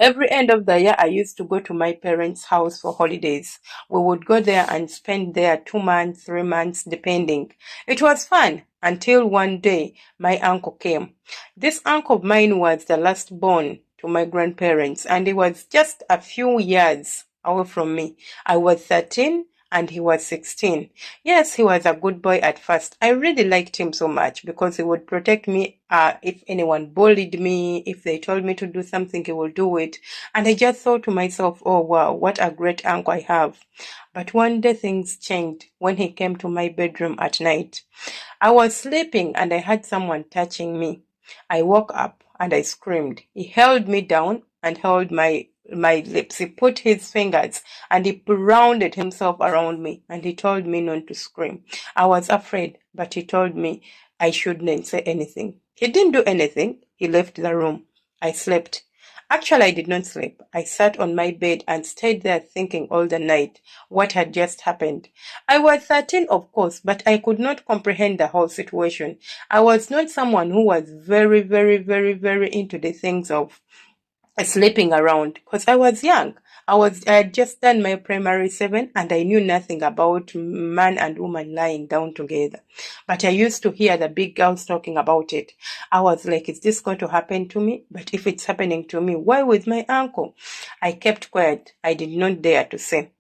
Every end of the year, I used to go to my parents' house for holidays. We would go there and spend there 2 months, 3 months, depending. It was fun until one day my uncle came. This uncle of mine was the last born to my grandparents, and he was just a few years away from me. I was 13 and he was 16. Yes, he was a good boy at first. I really liked him so much because he would protect me. If anyone bullied me, if they told me to do something, he would do it. And I just thought to myself, oh wow, what a great uncle I have. But one day things changed when he came to my bedroom at night. I was sleeping and I heard someone touching me. I woke up and I screamed. He held me down and held my lips. He put his fingers and he rounded himself around me and he told me not to scream. I was afraid, but he told me I shouldn't say anything. He didn't do anything. He left the room. I slept. Actually, I did not sleep. I sat on my bed and stayed there thinking all the night what had just happened. I was 13, of course, but I could not comprehend the whole situation. I was not someone who was very, very, very, very into the things of sleeping around because I was young. I had just done my primary 7 and I knew nothing about man and woman lying down together. But I used to hear the big girls talking about it. I was like, is this going to happen to me? But if it's happening to me, why with my uncle? I kept quiet. I did not dare to say.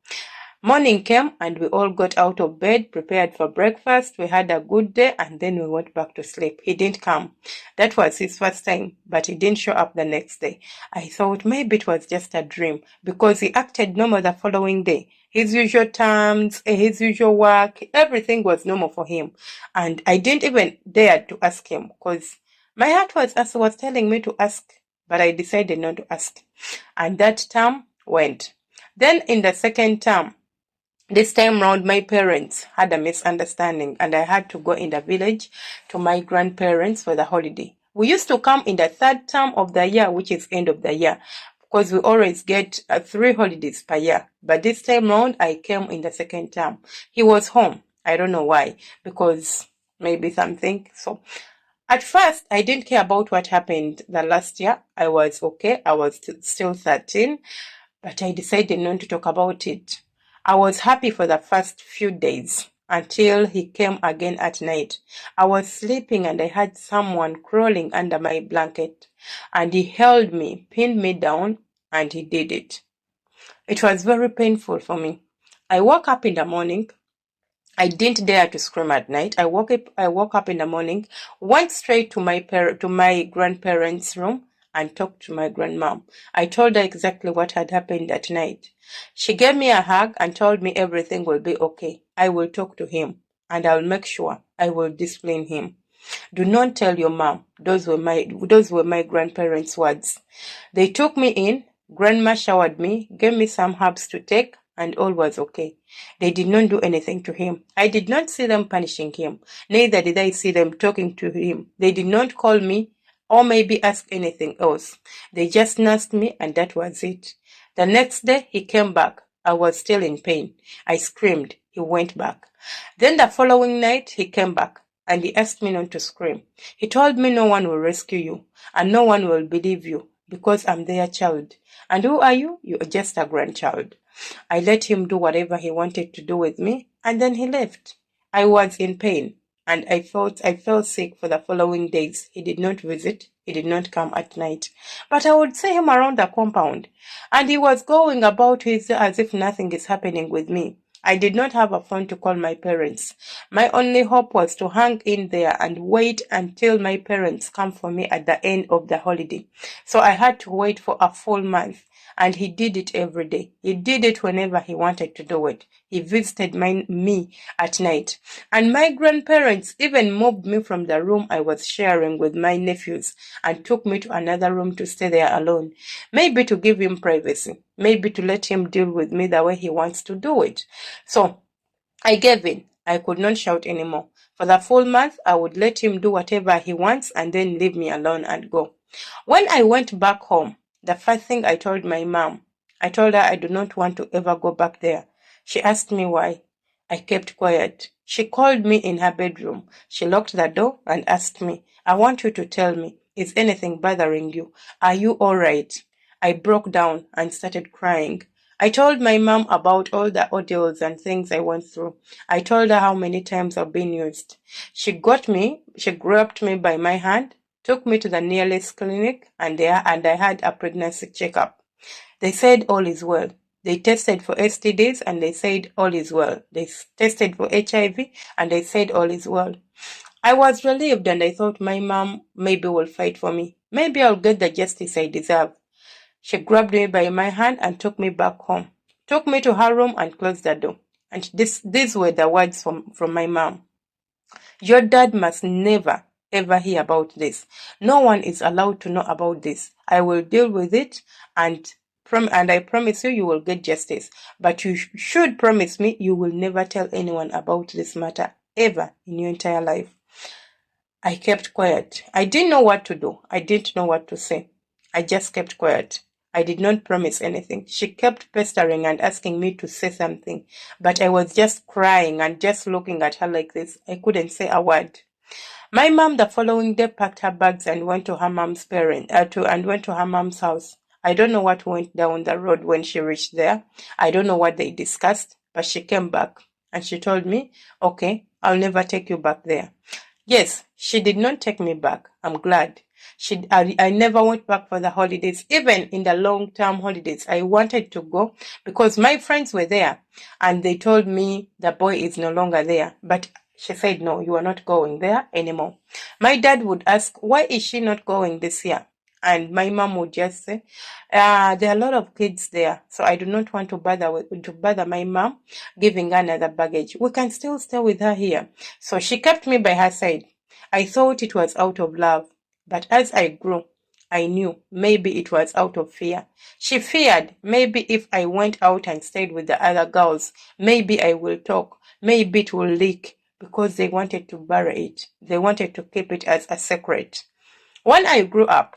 Morning came and we all got out of bed, prepared for breakfast. We had a good day and then we went back to sleep. He didn't come. That was his first time, but he didn't show up the next day. I thought maybe it was just a dream because he acted normal the following day. His usual times, his usual work, everything was normal for him. And I didn't even dare to ask him because my heart was telling me to ask, but I decided not to ask. And that term went. Then in the second term, this time round, my parents had a misunderstanding and I had to go in the village to my grandparents for the holiday. We used to come in the third term of the year, which is end of the year, because we always get 3 holidays per year. But this time round, I came in the second term. He was home. I don't know why, because maybe something. So at first, I didn't care about what happened the last year. I was okay. I was still 13, but I decided not to talk about it. I was happy for the first few days until he came again at night. I was sleeping and I heard someone crawling under my blanket and he held me, pinned me down, and he did it. It was very painful for me. I woke up in the morning. I didn't dare to scream at night. I woke up in the morning, went straight to my grandparents' room and talked to my grandmom. I told her exactly what had happened that night. She gave me a hug and told me everything will be okay. I will talk to him and I'll make sure I will discipline him. Do not tell your mom. Those were my grandparents' words. They took me in. Grandma showered me, gave me some herbs to take, and all was okay. They did not do anything to him. I did not see them punishing him. Neither did I see them talking to him. They did not call me or maybe ask anything else. They just nursed me and that was it. The next day he came back. I was still in pain. I screamed. He went back. Then the following night he came back and he asked me not to scream. He told me no one will rescue you and no one will believe you because I'm their child. And who are you? You're just a grandchild. I let him do whatever he wanted to do with me, and then he left. I was in pain, and I felt sick for the following days. He did not visit. He did not come at night. But I would see him around the compound, and he was going about as if nothing is happening with me. I did not have a phone to call my parents. My only hope was to hang in there and wait until my parents come for me at the end of the holiday. So I had to wait for a full month. And he did it every day. He did it whenever he wanted to do it. He visited me at night. And my grandparents even moved me from the room I was sharing with my nephews and took me to another room to stay there alone. Maybe to give him privacy. Maybe to let him deal with me the way he wants to do it. So I gave in. I could not shout anymore. For the full month, I would let him do whatever he wants and then leave me alone and go. When I went back home, the first thing I told my mom, I told her I do not want to ever go back there. She asked me why. I kept quiet. She called me in her bedroom. She locked the door and asked me, I want you to tell me, is anything bothering you? Are you all right? I broke down and started crying. I told my mom about all the ordeals and things I went through. I told her how many times I've been used. She grabbed me by my hand, took me to the nearest clinic, and I had a pregnancy checkup. They said all is well. They tested for STDs and they said all is well. They tested for HIV and they said all is well. I was relieved and I thought my mom maybe will fight for me. Maybe I'll get the justice I deserve. She grabbed me by my hand and took me back home. Took me to her room and closed the door. And these were the words from my mom. Your dad must never ever hear about this. No one is allowed to know about this. I will deal with it and I promise you will get justice. But you should promise me you will never tell anyone about this matter ever in your entire life. I kept quiet. I didn't know what to do. I didn't know what to say. I just kept quiet. I did not promise anything. She kept pestering and asking me to say something, but I was just crying and just looking at her like this. I couldn't say a word. My mom the following day packed her bags and went to her mom's went to her mom's house. I don't know what went down the road when she reached there. I don't know what they discussed, but she came back and she told me, okay, I'll never take you back there. Yes, she did not take me back. I'm glad. I never went back for the holidays. Even in the long-term holidays, I wanted to go because my friends were there and they told me the boy is no longer there. But she said, no, you are not going there anymore. My dad would ask, why is she not going this year? And my mom would just say, there are a lot of kids there, so I do not want to bother my mom giving her another baggage. We can still stay with her here. So she kept me by her side. I thought it was out of love, but as I grew, I knew maybe it was out of fear. She feared maybe if I went out and stayed with the other girls, maybe I will talk, maybe it will leak, because they wanted to bury it. They wanted to keep it as a secret. When I grew up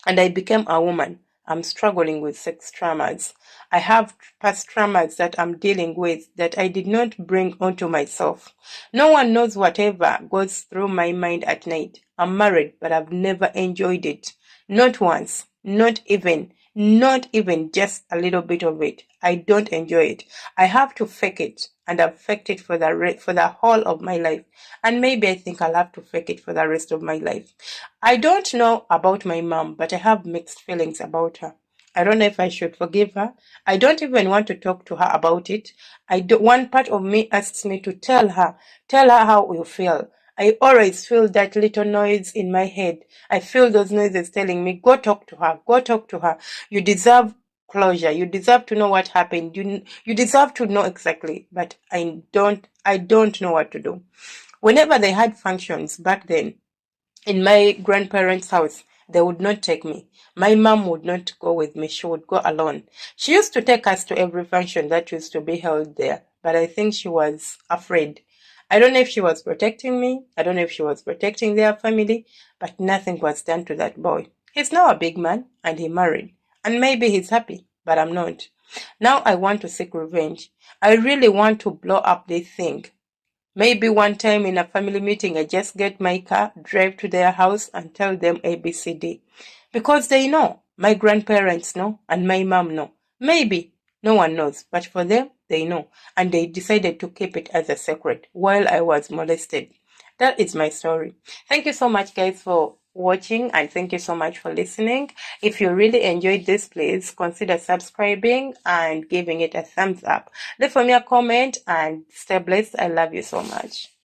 and I became a woman, I'm struggling with sex traumas. I have past traumas that I'm dealing with that I did not bring onto myself. No one knows whatever goes through my mind at night. I'm married, but I've never enjoyed it. Not once. Not even just a little bit of it. I don't enjoy it. I have to fake it, and I've faked it for the whole of my life. And maybe I think I'll have to fake it for the rest of my life. I don't know about my mom, but I have mixed feelings about her. I don't know if I should forgive her. I don't even want to talk to her about it. One part of me asks me to tell her how you feel. I always feel that little noise in my head. I feel those noises telling me, go talk to her, go talk to her. You deserve closure. You deserve to know what happened. You deserve to know exactly, but I don't know what to do. Whenever they had functions back then, in my grandparents' house, they would not take me. My mom would not go with me. She would go alone. She used to take us to every function that used to be held there, but I think she was afraid. I don't know if she was protecting me. I don't know if she was protecting their family, but nothing was done to that boy. He's now a big man and he married. And maybe he's happy, but I'm not. Now I want to seek revenge. I really want to blow up this thing. Maybe one time in a family meeting, I just get my car, drive to their house and tell them ABCD. Because they know. My grandparents know and my mom know. Maybe no one knows, but for them, they know. And they decided to keep it as a secret while I was molested. That is my story. Thank you so much, guys, for watching, and thank you so much for listening. If you really enjoyed this, please consider subscribing and giving it a thumbs up. Leave for me a comment and stay blessed. I love you so much.